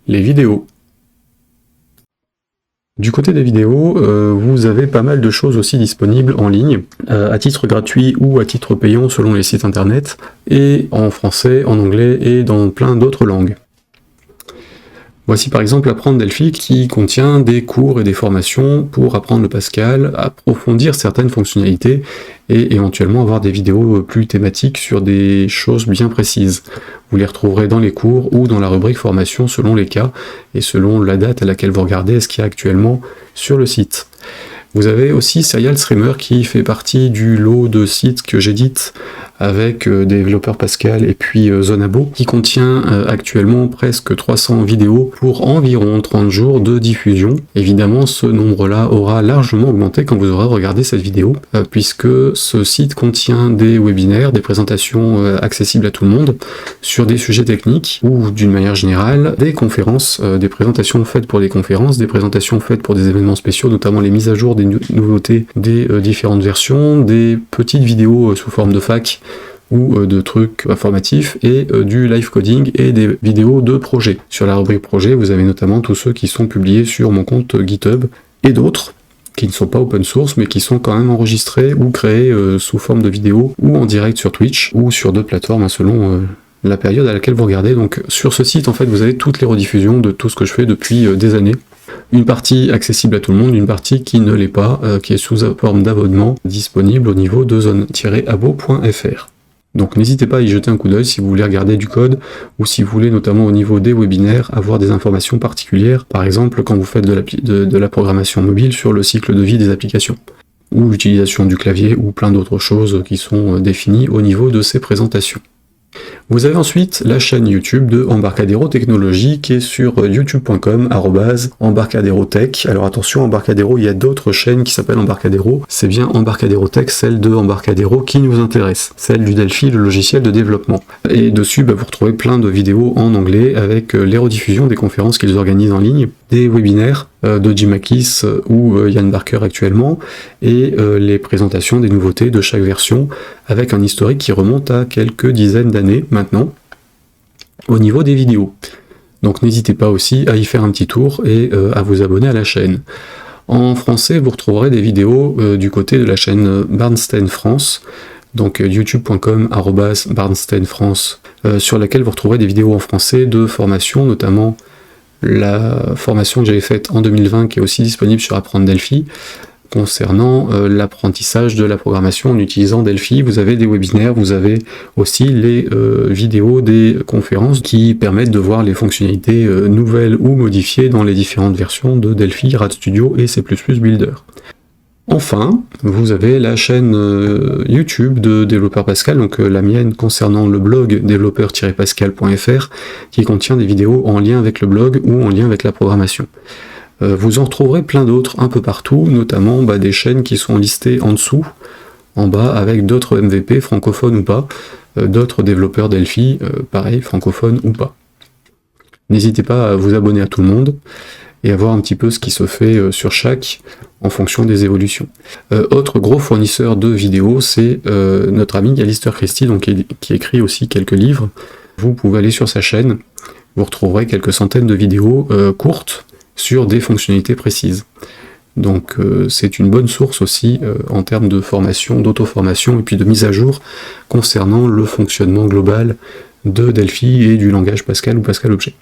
les vidéos. Du côté des vidéos, vous avez pas mal de choses aussi disponibles en ligne, à titre gratuit ou à titre payant selon les sites internet, et en français, en anglais et dans plein d'autres langues. Voici par exemple Apprendre Delphi qui contient des cours et des formations pour apprendre le Pascal, approfondir certaines fonctionnalités et éventuellement avoir des vidéos plus thématiques sur des choses bien précises. Vous les retrouverez dans les cours ou dans la rubrique formation selon les cas et selon la date à laquelle vous regardez et ce qu'il y a actuellement sur le site. Vous avez aussi Serial Streamer qui fait partie du lot de sites que j'édite avec des développeurs Pascal et puis Zonabo, qui contient actuellement presque 300 vidéos pour environ 30 jours de diffusion. Évidemment, ce nombre-là aura largement augmenté quand vous aurez regardé cette vidéo, puisque ce site contient des webinaires, des présentations accessibles à tout le monde, sur des sujets techniques, ou d'une manière générale, des conférences, des présentations faites pour des conférences, des présentations faites pour des événements spéciaux, notamment les mises à jour des nouveautés des différentes versions, des petites vidéos sous forme de FAQ, ou de trucs informatifs, et du live coding et des vidéos de projets. Sur la rubrique projet, vous avez notamment tous ceux qui sont publiés sur mon compte GitHub, et d'autres qui ne sont pas open source, mais qui sont quand même enregistrés ou créés sous forme de vidéos, ou en direct sur Twitch, ou sur d'autres plateformes, selon la période à laquelle vous regardez. Donc sur ce site, en fait, vous avez toutes les rediffusions de tout ce que je fais depuis des années. Une partie accessible à tout le monde, une partie qui ne l'est pas, qui est sous forme d'abonnement, disponible au niveau de zone-abo.fr. Donc n'hésitez pas à y jeter un coup d'œil si vous voulez regarder du code, ou si vous voulez notamment au niveau des webinaires avoir des informations particulières, par exemple quand vous faites de la programmation mobile sur le cycle de vie des applications, ou l'utilisation du clavier, ou plein d'autres choses qui sont définies au niveau de ces présentations. Vous avez ensuite la chaîne YouTube de Embarcadero Technologies qui est sur youtube.com @embarcaderotech. Alors attention, Embarcadero, il y a d'autres chaînes qui s'appellent Embarcadero. C'est bien Embarcadero Tech, celle de Embarcadero qui nous intéresse, celle du Delphi, le logiciel de développement. Et dessus, vous retrouvez plein de vidéos en anglais avec les rediffusions des conférences qu'ils organisent en ligne, des webinaires de Jim Akis ou Yann Barker actuellement, et les présentations des nouveautés de chaque version, avec un historique qui remonte à quelques dizaines d'années maintenant, au niveau des vidéos. Donc n'hésitez pas aussi à y faire un petit tour et à vous abonner à la chaîne. En français, vous retrouverez des vidéos du côté de la chaîne Bernstein France, donc youtube.com @Bernstein France, sur laquelle vous retrouverez des vidéos en français de formation, notamment la formation que j'avais faite en 2020 qui est aussi disponible sur Apprendre Delphi concernant l'apprentissage de la programmation en utilisant Delphi. Vous avez des webinaires, vous avez aussi les vidéos des conférences qui permettent de voir les fonctionnalités nouvelles ou modifiées dans les différentes versions de Delphi, RadStudio et C++ Builder. Enfin, vous avez la chaîne YouTube de Développeur Pascal, donc la mienne concernant le blog développeur-pascal.fr, qui contient des vidéos en lien avec le blog ou en lien avec la programmation. Vous en retrouverez plein d'autres un peu partout, notamment des chaînes qui sont listées en dessous, en bas, avec d'autres MVP, francophones ou pas, d'autres développeurs Delphi, pareil, francophones ou pas. N'hésitez pas à vous abonner à tout le monde, et à voir un petit peu ce qui se fait sur chaque, en fonction des évolutions. Autre gros fournisseur de vidéos, c'est notre ami Alistair Christie, donc, qui écrit aussi quelques livres. Vous pouvez aller sur sa chaîne, vous retrouverez quelques centaines de vidéos courtes sur des fonctionnalités précises. Donc c'est une bonne source aussi en termes de formation, d'auto-formation et puis de mise à jour concernant le fonctionnement global de Delphi et du langage Pascal ou Pascal Objet.